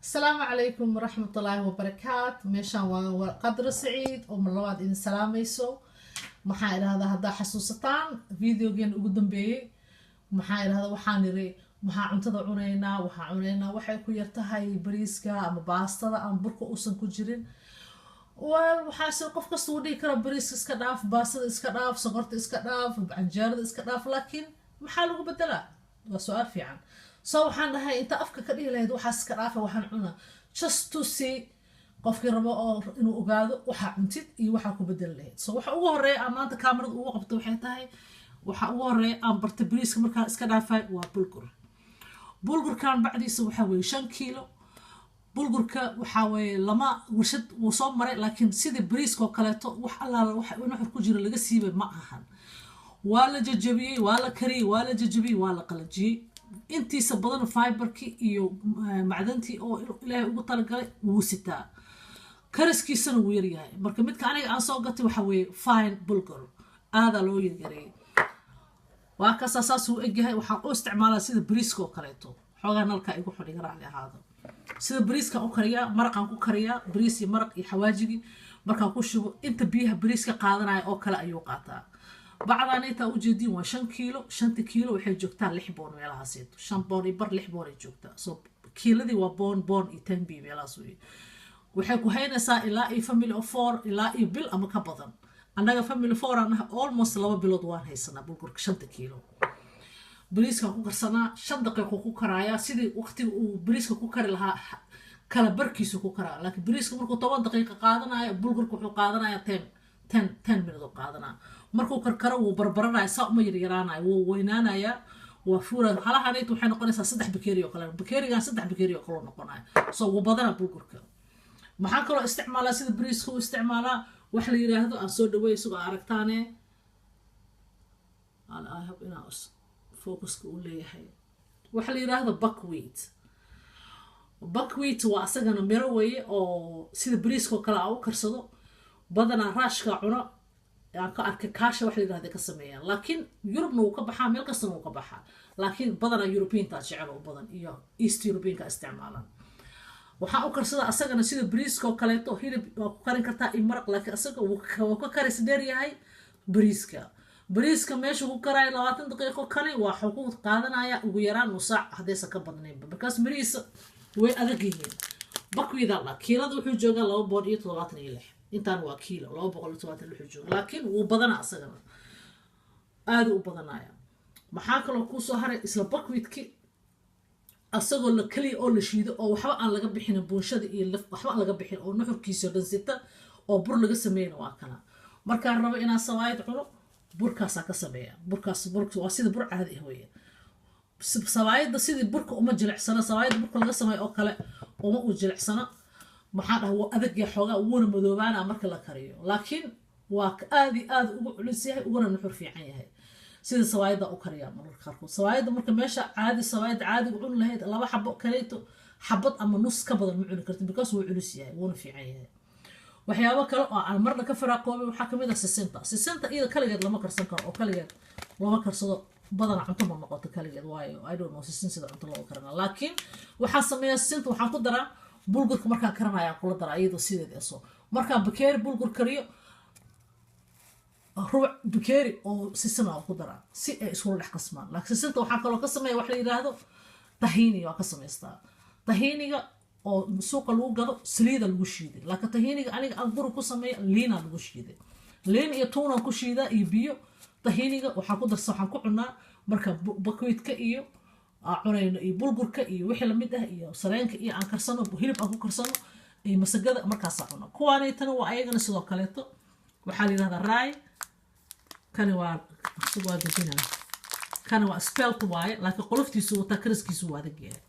السلام عليكم ورحمة الله وبركاته. مشان وقدر سعيد ومرات إن سلام يسو محايل هذا حسوستان فيديو جين قدام بي محايل هذا وحانري محا عنتدا عنينا وحا عنينا waxay ku yartahay bariiska ama baastada ama burka uusan ku jirin waxa soo qof kasta uu dhigi karo bariiska iska dhaaf baastada iska dhaaf sokorta iska dhaaf canjeerada iska dhaaf laakiin maxaa lagu bedelaa waa su'aal fiican soo waxaan dhahay inta afka ka dhigi lahayd waxa iska dhaafa waxaan cunaa just to see qofkii rabo oo inuu ogaado waxa cuntid iyo waxa ku bedel lahayd soo waxa ugu horeeya maanta kaamirada ugu qabto waxay tahay waxa ugu horeeya aan barta bariiska markaa iska dhaafay waa bulgur kan bacdiisa waxa weeye 5 kiilo bulgurka waxa weeye lama warshad uu soo maray laakiin sida bariiska oo kaleeto wax allaala waxa uu ku jiro laga siibay ma ahan waa la jajabiyay waa la kariyay waa la jajabiyay waa la qalajiyay intiisa badan fiberki iyo macdantii oo ilaahay ugu talagalay wuu sitaa kariskiisana wuu yar yahay marka midka aniga aan soo gatay waxa weeye fine bulgur aada loo yareeyay waa ka saas uu egahay waxa uu isticmaalaa sida bariiska oo kaleeto xogaa nalka igu xidhiga raali ahaado sida bariiska u kariya maraqan ku kariya bariis iyo maraq iyo xawaajigi marka ku shubo inta biyaha bariiska qaadanaya oo kale ayuu qaataa bacdaan inta u jeedin waa 5 kiilo 5 kiilo waxay joogtaa 6 boon meelahaas 5 boon iyo bar 6 boon ay joogtaa so kiiladii waa boon iyo 10 bi meelahaas waxay ku haynaysaa ilaa ay family of 4 ilaa ay bil ama ka badan annaga family 4 aan almost 2 bilood waan haysanaa bulgurka 5 kiilo bariiska ku karsanaa 5 daqiiqo ku karaya sidii waqtiga uu bariiska ku kari lahaa kala barkiisu ku karaa laakiin bariiska markuu 10 daqiiqo qaadanayo bulgurku wuxuu qaadanayaa 10 minute qaadanaa markuu karkaro wuu barbaranaya saa uma yaryaraanayo wuu weynaanaya waa fuura halahanaytu waxay noqonaysaa 3 bakeeri oo kale bakeerigan 3 bakeeri oo kale noqonaya soo wuu badana bulgurka maxaa kaloo isticmaalaa sida bariiska uu isticmaalaa wax la yiraahdo aan soo dhaweeyso aragtaane I hope in us focus ku leeyahay waxa la yiraahdo buckwheat waa asagana miro weeye oo sida bariiska oo kale u karsado badana raashka cuno aan ka arkay kaasha wax la yiraahdo ka sameeyaan laakiin Yurubna uu ka baxaa meel kasta uu ka baxaa laakiin badana European ta jecel oo badan iyo East European ka isticmaalaan waxa uu karsada asagana sida bariiska oo kale to hilib oo ku karin kartaa in maraq laakiin asaga uu ka karis dheer yahay bariiska meesha uu karay 20 daqiiqo kale waxa uu qaadanaya ugu yaraan nus saac hadeesa ka badnayn because bariis way adag yihiin bakwida la kiilada wuxuu joogaa 276 intaan waa kiilo 276 jooga laakiin wuu badana asagana aad u badanaya maxaa kale ku soo haray isla bakwidki asagoo la kaliya oo la shiido oo waxba aan laga bixin buunshada iyo waxba laga bixin oo nuxurkiisa dhansita oo bur laga sameeyay waa kana marka rabo inaan sawaayid cuno burkaas ka sameeya burkaas waa sida bur caadi ah weeye sawaayida sidii burka uma jilicsana sawaayida burka laga sameeyo oo kale uma u jilicsana maxaa dhahay adag ya xoogaa uuna madoobaana marka la kariyo laakiin waa aad ugu culus yahay uuna nuxur fiican yahay sida sawaayida u kariya marka qaarkood sawaayida marka meesha sawaayid caadi u cun lahayd laba xabo kaleeto xabad ama nus ka badan ma cuni kartid because uu culus yahay uuna fiican yahay waxyaabo kale oo aan marna ka faraaqoobay waxa kamid ah sisinta iyada kaligeed lama karsan karo oo kaligeed lama karsado badan cunto ma noqoto kaligeed waayo I don't know sisin sida cunto loo karana laakiin waxa sameeyaa sisinta waxaan ku daraa bulgurka markaan karanaya kula daraa iyadoo sideed soo markaan bakeeri bulgur kariyo ruuc bakeeri oo sisina ku daraa si ay isku dhex qasmaan laakiin sisinta waxaa kaloo ka sameeyaa wax la yiraahdo tahini waa ka sameystaa tahiniga oo suuqa lagu gado saliida lagu shiiday laakiin tahiniga aniga aan guri ku sameeyo liina lagu shiiday liin iyo tuna ku shiida iyo biyo tahiniga waxa ku darsan waxaan ku cunaa marka bakwidka iyo cunayno iyo bulgurka iyo wixii la mid ah iyo sareenka iyo aan karsano hilib aan ku karsano iyo masagada markaas aan kuwaanay tan waa ayagana sidoo kaleeto waxa la yiraahdaa raay kan waa dadina kan waa spelt waaye laakiin qoloftiisu wata kariskiisu waa adag yahay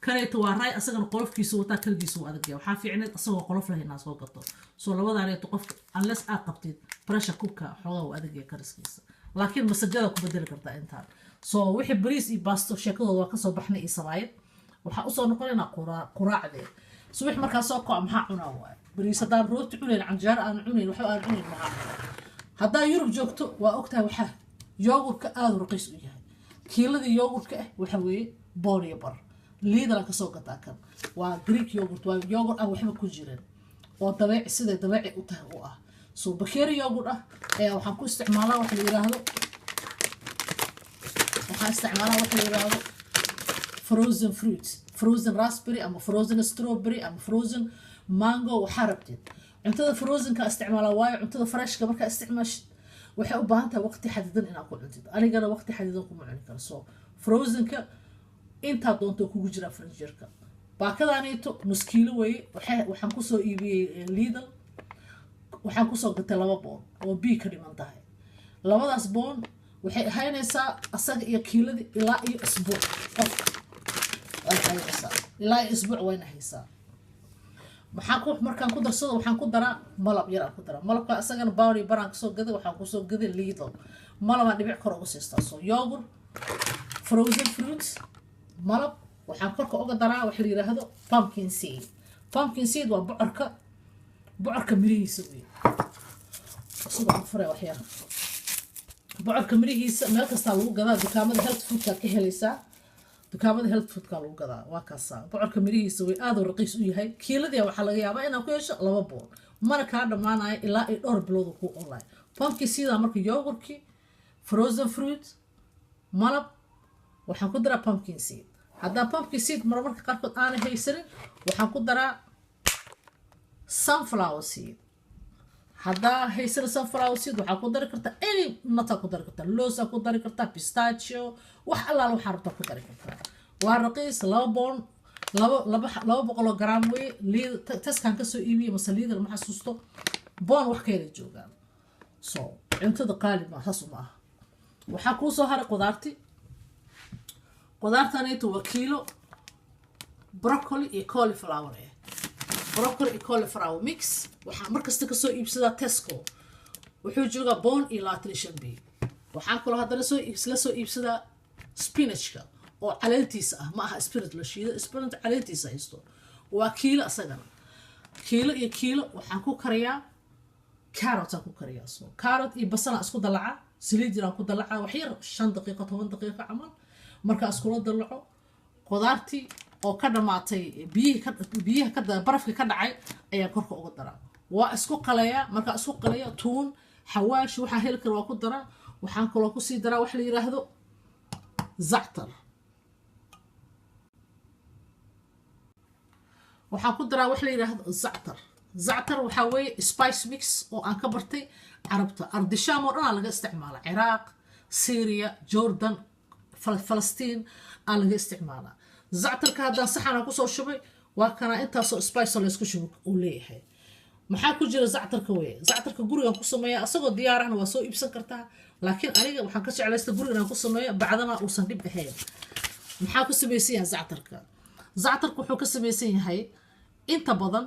kareeto waa raay asagana qolofkiisu wata kaligiisu waa adag yahay waxa fiicneed asagoo qolof lahayn soo gato soo labadaaneeto qof unless aad qabtid pressure cooker xogaa waa adag yahay kariskiisa laakiin masagada ku bedeli kartaa intaan soo wixii bariis iyo baasto sheekadooda waa ka soo baxnay iyo sabaayad waxa u soo noqonayna quraacdeed subax markaa soo kooc maxaa cunaa waay bariis hadaan rooti cunayn canjeer aan cunayn waxa aan cunayn maxaa hadaa Yurub joogto waa ogtahay waxa yogurka aad raqiis u yahay kiilada yogurka waxa weeye boon iyo bar liidar aan kasoo gataa kan waa Greek yogurt waa yogurt aan waxba ku jirin oo dabeeci sida dabeeci u tahay u ah so bakeeri yogurt ah ayaa waxaan ku isticmaalaa wax la yiraahdo frozen fruit frozen raspberry ama frozen strawberry ama frozen mango waxaa rabtid cuntada frozen ka isticmaalaa waayo cuntada freshka markaa isticmaashid waxay u baahan tahay waqti xadidan inaad ku cuntid anigana waqti xadidan kuma cuni karo so frozenka intaa doonto kugu jira fridgerka baakadaanito nus kiilo weeye waxaan kusoo iibiyey Lidl waxaan kusoo gatay 2 boon oo bii ka dhiman tahay labadaas boon waxay ahaynaysaa asaga iyo kiiladii ilaa iyo isbuuc ilaa isbuuc wayna haysaa markaan ku darsado waxaan ku daraa malab yar aan ku daraa malabka asagana bawri baraan kasoo gaday waxaan kusoo gaday Lidl malabaan dhibic kor uga siistaa so yogurt frozen fruits malab waxaan korka uga daraa wax la yiraahdo pumpkin seed waa bocorka mirihiisa weey sidoo afre wax yar bocorka mirihiisa meel kasta lagu gadaa dukaamada health food ka helaysaa dukaamada health food ka lagu gadaa waa kaasa bocorka mirihiisa way aad u raqiis u yahay kiiladii waxa laga yaabaa inaan ku yeesho 2 boon mana ka dhamaanayo ilaa ay dhowr bilood ku online pumpkin seed marka yogurtki frozen fruit malab waxaan ku daraa pumpkin seed haddaan pumpkin seed marmarka qaarkood aan haysanin waxaan ku daraa sunflower seed haddaa haysan sunflower seed waxaa ku dari kartaa any nut ku dari kartaa loos ku dari kartaa pistachio wax allaala waxaa rabtaa ku dari kartaa waa raqiis 2 boon 200 gram wey taskan kasoo iibiyey masaliida ma xasuusto boon wax kayla joogaan so cuntada qaali ma hasu ma aha waxaa kuu soo haray qudaartanaytu waa kiilo broccoli iyo cauliflower broccoli iyo cauliflower mix waxaa markasta kasoo iibsadaa Tesco wuxuu joogaa boon iyo 25 waxaan kaloo haddana soo iibsadaa spinachka oo caleentiisa ah ma aha spinach la shiido spinach caleentiisa haysto waa kiilo asagana kiilo waxaan ku kariyaa carrot aan ku kariyaa so carrot iyo basal isku dalaca saliid aan ku dalaca wax yar 5 daqiiqo 10 daqiiqo camal marka isku la dalaco qudaartii oo ka dhamaatay biyaha ka barafka ka dhacay ayaa korka uga daraa waa isku qalaya marka isku qalaya tuun xawaash waxa heli karo waa ku daraa waxaan kaloo ku sii daraa wax la yiraahdo za'tar waxaan ku daraa wax la yiraahdo za'tar waxa weeye spice mix oo aan ka bartay carabta ardisham oo dhan laga isticmaala Iraq Syria Jordan Falastiin aan laga isticmaalaa za'tarka haddaan saxan ku soo shubay waa kana intaasoo spice la isku shubo uu leeyahay maxaa ku jira za'tarka weeye za'tarka guriga ku sameeyaa asagoo diyaar ah waa soo iibsan kartaa laakiin aniga waxaan ka jeclaystaa guriga inaan ku sameeyo bacdana uusan dhib ahayn maxaa ku sameeyay za'tarka wuxuu ka sameeyay yahay inta badan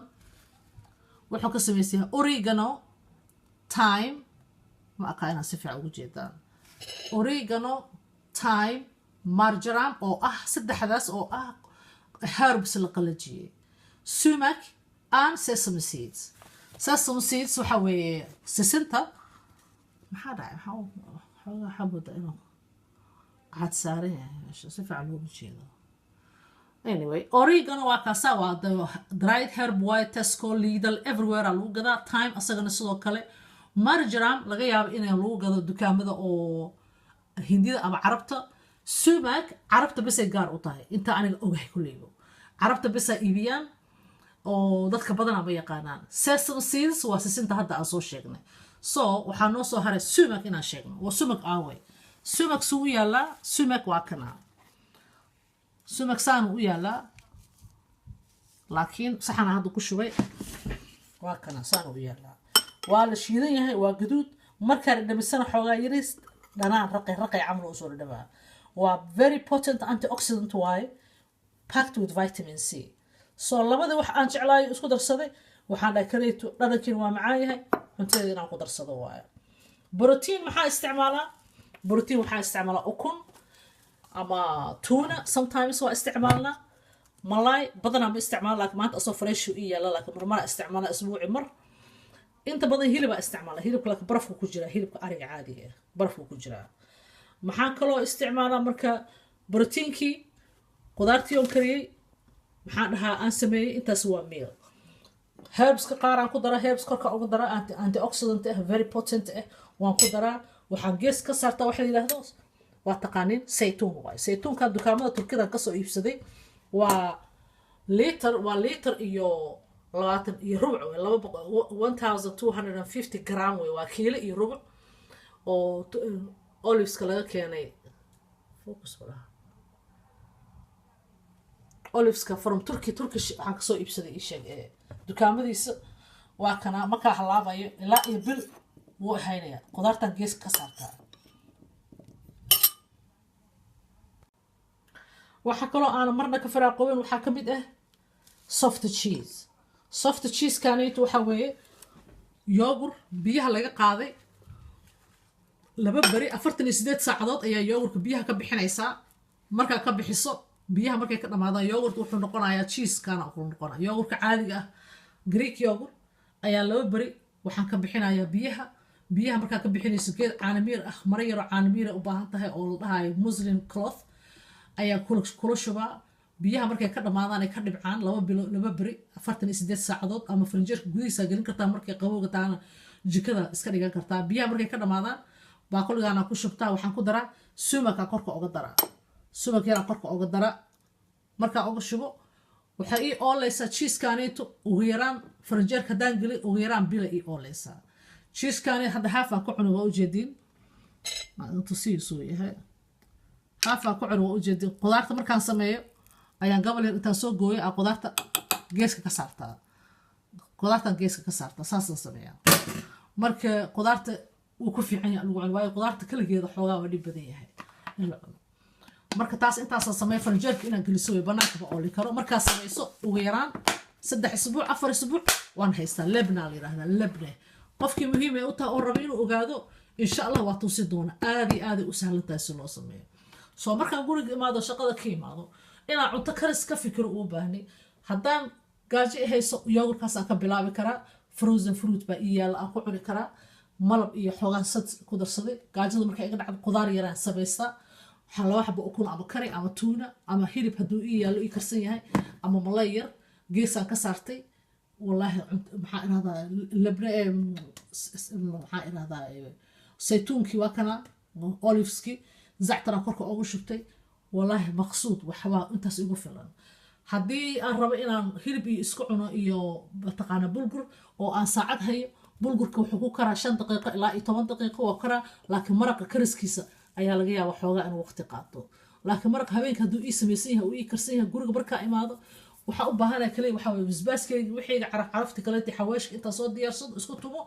wuxuu ka sameeyay yahay oregano thyme ma aqaana si fiican ugu jeedaan oregano thyme marjoram oo ah saddexdaas oo ah herbs la qalajiyay sumac and sesame seeds waxa weeye sisinta maxaa dhacay xoogaa xabada inuu cad saaran yahay si fiican loogu jeedo anyway oregano waa kaasa waa dried herb white Tesco Lidl everywhere lagu gadaa thyme asagana sidoo kale marjoram laga yaabo in lagu gado dukaamada oo hindida ama carabta sumac carabta bas ay gaar u tahay inta aniga ogahay kulliyo carabta bas ay iibiyaan oo dadka badan ama yaqaanaan sesame seeds waa sisinta hadda aan soo sheegnay so waxaa noo soo haray sumac inaan sheegno waa sumac aaway sumac suu yaala sumac waa kana sumac saan u yaala laakiin saxana hadda ku shubay waa kana saan u yaala waa la shiidan yahay waa gaduud marka dhamisana xoogaa yaris dhanaan raqay camal oo soo dhawaa waa very potent antioxidant way packed with vitamin C so labada wax aan jeclaay isku darsaday waxaan dhahay kareeto dhadhankiin waa macaan yahay cuntada inaan ku darsado waay protein waxaa isticmaalaa ukun ama tuna sometimes waa isticmaalna malay badanaa ma isticmaala laakiin maanta asoo fresh u yaala laakiin marmara isticmaala isbuuci mar inta badan hilibaa isticmaala hilibka laakiin barafku ku jira hilibka ariga caadiga ah barafku ku jira maxaan kaloo isticmaalaa marka proteinkii qudaartii oo kariyay maxaan dhahaa aan sameeyay intaas waa meal herbs ka qaar aan ku daraa herbs korka uga daraa antioxidant ah very potent ah waan ku daraa waxaan gees ka saartaa waxa la yiraahdo waa taqaanin saytuun waay saytuunka dukaamada turkida ka soo iibsaday waa liter iyo 20 iyo rubuc 1250 gram waa kiilo iyo rubuc oo oliveska laga keenay focus wala oliveska from turkish waxaan ka soo iibsaday isheeg dukaamadiisa waa kana marka halaabayo ilaa iyo bil wuu haynaya qudaartan gees ka saartaa waxa kale aan marna ka faraaqoobin waxa kamid ah soft cheese kaanaytu waxa weeye yogurt biyaha laga qaaday laba bari 48 saacadood ayaa yogurtka biyaha ka bixinaysaa marka ka bixiso biyaha markay ka dhamaadaan yogurt wuxuu noqonayaa cheese kana wuxuu noqonayaa yogurtka caadiga ah Greek yogurt ayaa laba bari waxaan ka bixinayaa biyaha marka ka bixinayso geed caanamir ah mara yar oo caanamir u baahan tahay oo la dhahay muslin cloth ayaa kula shubaa biyaha markay ka dhamaadaan ay ka dhibcaan laba bari 48 saacadood ama frinjeerka gudihiisa gelin kartaa markay qabowga taana jikada iska dhigan kartaa biyaha markay ka dhamaadaan baaqoligaana ku shubtaa waxaan ku daraa sumaka korka uga daraa sumakeena korka uga daraa marka uga shubo waxa ii oolaysaa cheese kaanito ugu yaraan frinjeerka hadaan gelin ugu yaraan bila ii oolaysaa cheese kaanito hadda half aan ku cuno waa u jeedin ma inta sii soo yahay half aan ku cuno waa u jeedin qudaarta markaan sameeyo ayaan gabal intaan soo gooyo aan qudaarta geeska ka saartaa saasaan sameeyaa marka qudaarta uu ku fiican yahay lagu cuno waayo qudaarta kaligeeda xoogaa waa dhib badan yahay in la cuno marka taas intaas sameey frinjeerka inaan geliso way banaanka ba ooli karo marka sameyso ugu yaraan 3 isbuuc 4 isbuuc waan haystaa lebna la yiraahdaa lebne qofkii muhiim ah u taa oo rabo inuu ogaado insha Allah waa tuusi doona aad u sahlan tahay si loo sameeyo soo markaan guriga imaado shaqada ka imaado inaan cunto karis ka fikiro u baahnay haddaan gaajo hayso yogurkaas aan ka bilaabi karaa frozen fruit ba iyaala aan ku cuni karaa malab iyo xoogaan sad ku darsaday gaajada markay iga dhacdo qudaar yaraan sameystaa waxaan laba xabo ukun ama kari ama tuuna ama hilib hadduu ii yaalo ii karsan yahay ama malay yar geesaan ka saartay wallaahi maxaa irahdaa labna maxaa irahdaa saytuunkii waa kana oliveski zactara korka ugu shubtay wallaahi maqsuud waxbaa intaas igu filan haddii aan rabo inaan hilib iyo isku cuno iyo taqaana bulgur oo aan saacad hayo bulgurka wuxuu ku karaa 5 daqiiqo ilaa 10 daqiiqo waa karaa laakiin maraqa kariskiisa ayaa laga yaabaa xoogaa inuu waqti qaato laakiin maraqa habeenka hadduu ii samaysan yahay uu ii karsan yahay guriga markaa imaado waxaa u baahanaya kaliya waxaa waye basbaaskeyga wixiiga carafta kaleeti xawaashka intaa soo diyaarsado isku tumo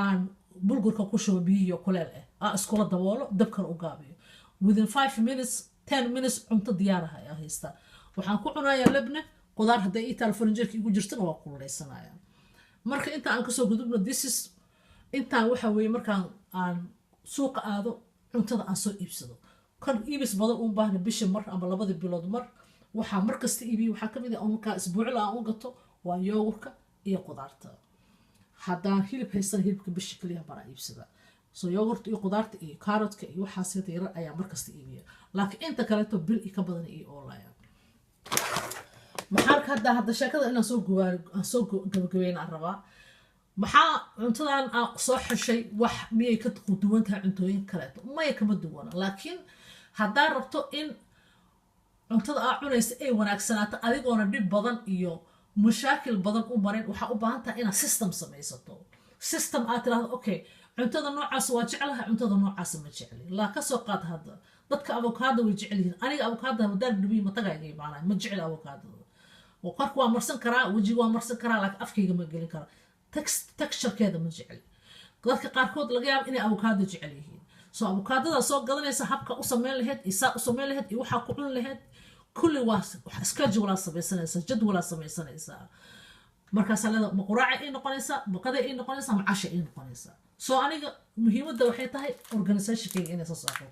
aan bulgurka ku shubo biyihiyo kuleel ah iskula daboolo dabkana u gaabiyo within 5 minutes 10 minutes cunto diyaaraha ayaa haystaa waxaan ku cunayaa labna qudaar hadday ii taal frinjeerka igu jirtana waa kululeysanaya marka inta aan kasoo gudubno intaan waxa weeye markaan aan suuqa aado cuntada aan soo iibsado kan iibis badan u baahna bishii mar ama 2 bilood mar waxaa markasta iibiyo waxaa kamid ah markaa isbuucla aan u gato waa yogurka iyo qudaarta haddaan hilib haysan hilibka bishii kaliya baan iibsada soo yogurta iyo qudaarta iyo kaarotka iyo waxaas yar ayaa markasta iibiya laakiin inta kale to bil ka badan iyo online maxaa hadda sheekada inaan soo gabagabeyn aan rabaa maxaa cuntadan aan soo xishay wax miyay ka duwan tahay cuntooyin kale maya kama duwana laakiin haddaa rabto in cuntada aad cunaysa ay wanaagsanaato adigoona dhib badan iyo mashaakil badan u marin waxaa u baahan tahay inaad system samaysato system aad tiraahdo okay cuntada noocaas waa jeclahay cuntada noocaas ma jecli laa ka soo qaad hadda dadka avocado way jecel yihiin aniga avocado hadaan dhubiyo ma tagayay maana ma jecel avocado oo qarku waa marsan karaa wajiga waa marsan karaa laakiin afkayga ma gelin kara texturekeeda ma jecel dadka qaarkood laga yaabo inay avocado jecel yihiin soo avocadada soo gadanaysa habka u sameyn lahayd isaa u sameyn lahayd iyo waxa ku cun lahayd kulli waa schedule samaysanaysa jadwal samaysanaysa markaas leedahay ma quraac ay noqonaysa baqada ay noqonaysa ma casha ay noqonaysa soo aniga muhiimadda waxay tahay organizationkayga inay soo saarto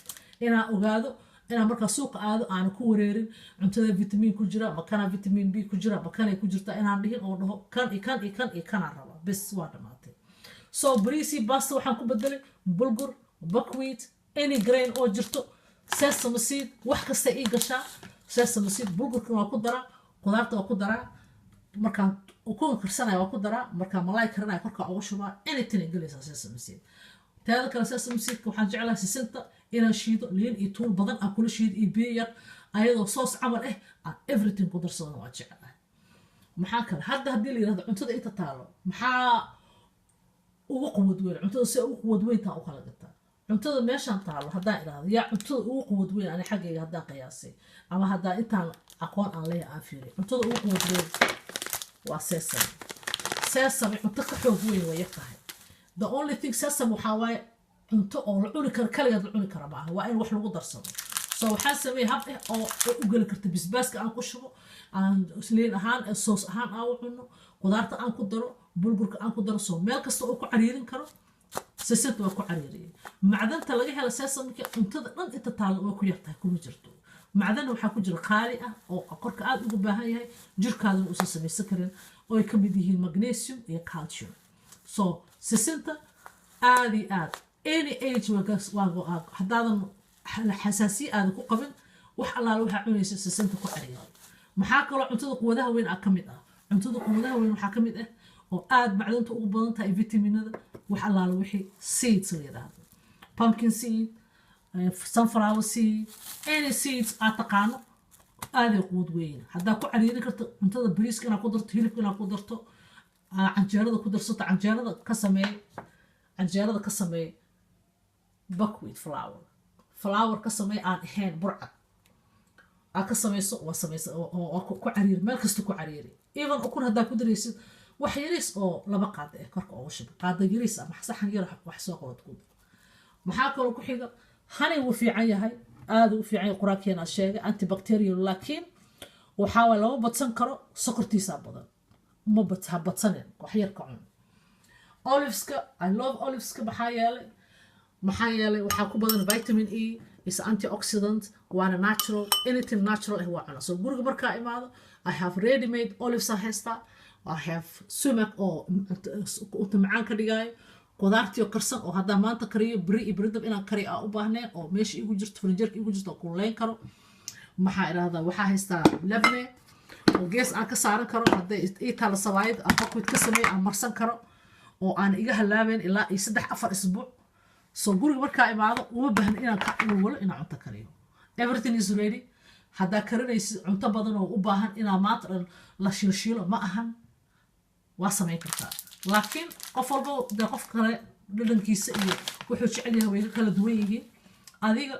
inaan ogaado inaan markaa suuqa aado aan ku wareerin cuntada vitamin ku jira ma kana vitamin B ku jira ma kana ku jirta inaan dhihin oo dhaho kan raba bes waa dhamaatay soo brisi pasta waxaan ku bedelay bulgur buckwheat any grain oo jirto sesame seed wax kasta ii gashaa sesame seed bulgurkan waa ku daraa qudaarta waa ku daraa markaan ukun karsanaya waa ku daraa markaan malaay karinaya korkaa uga shubaa anything ay galaysaa sesame seed teeda kale sesame seedka waxaan jeclahay sisinta inaan shiido liin iyo tuul badan aan kula shiido iyo biyo yar ayadoo soos camal aan everything ku darsadana waa jeclahay maxaa kale hadda haddii la yidhahdo cuntada inta taalo maxaa ugu quwad weyn cuntada si ugu quwad weyntaa u kala gataa cuntada meeshaan taalo haddaan idhaahdo yaa cuntada ugu quwad weyn ani xaggayga haddaan qiyaasay ama haddaan intaan aqoon aan leeyahay aan fiiriy cuntada ugu quwad weyn waa sesame sesame cunto ka xoog weyn way yar tahay the only thing sesame waxaa waaye cunto oo la cuni karo kaligeed la cuni kara maaha waa in wax lagu darsado so waxaan sameeyey hab oo u geli karta bisbaaska aan ku shubo aan liin ahaan soos ahaan aan u cuno qudaarta aan ku daro bulgurka aan ku daro so meel kasta oo ku cariirin karo sisinta waa ku cariiriyey macdanta laga helo sesamka cuntada dhan inta taalo waa ku yartahay kuma jirto macdana waxaa ku jira qaali ah oo korka aad ugu baahan yahay jirkaadana uusan samaysan karin oo ay ka mid yihiin magnesium iyo calcium so sisinta aad iyo aad any age haddaadan xasaasiye aadan ku qabin wax allaala waxaa cunaysa sisinta ku cariira maxaa kaloo cuntada quwadaha weyn ka mid ah cuntada quwadaha weyn waxaa ka mid ah oo aad macdanta ugu badan tahay vitaminada wax allaala wixii seeds la yidhaahdo pumpkin seed sunflower seed any seeds aad taqaano aaday quwad weyn haddaa ku cariirin karto cuntada bariiska inaad ku darto hilibka inaad ku darto canjeerada ku darsato canjeerada ka sameey buckwheat flour ka sameey aan ahayn burcad aad ka samayso waa ku cariiri meel kasta ku cariiri even ukun haddaa ku daraysid wax yariis oo laba qaada korka uga shub qaada yariis ama saxan yar wax soo qabad ku maxaa kaloo ku xiga honey wuu fiican yahay aad u fiican yahay quraankeena sheegay antibacterial laakiin waxaa waa lama badsan karo sokortiisa badan ma badsanin wax yar ka cun oliveska I love oliveska maxaa yeelay waxaa ku badan vitamin E is antioxidant waana natural anything natural waa cuna so guriga markaa imaado I have ready made olives I have sumac oo macaan ka dhigaayo qudaartii karsan oo haddaan maanta kariyo beri iyo beridab inaan kariyo aan u baahneen oo meesha igu jirto frinjeerka igu jirto oo kululeyn karo maxaa idhahdaa waxaa haystaa labne oo gees aan ka saaran karo hadday ii taala sabaayad aan buckwheat ka sameeyo aan marsan karo oo aan iga halaabeyn ilaa iyo 3-4 isbuuc so guriga markaa imaado uma baahna inaan ka walwalo inaan cunto kariyo everything is ready haddaa karinaysid cunto badan oo u baahan inaa maanta dhan la shiilshiilo ma ahan waa samayn kartaa laakiin qof walba dee qof kale dhadhankiisa iyo wuxuu jecel yahay way kala duwan yihiin adiga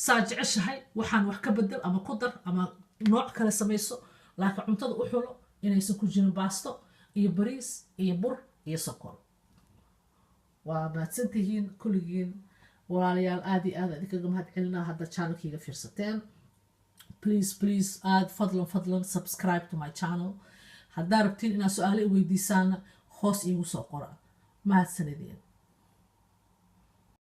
saa jeceshahay waxaan wax ka bedel ama ku dar ama nooc kale samayso laakiin cuntada u xulo inaysan ku jirin baasto iyo bariis iyo bur iyo sokor waa mahadsantihiin kulligiin walaalayaal aad iyo aad idinkaga mahadcelinaa hadda channelkayga fiirsateen please aad fadlan subscribe to my channel haddaa rabtiin inaad su-aalo i weydiisaana hoos iigu soo qora mahadsanideen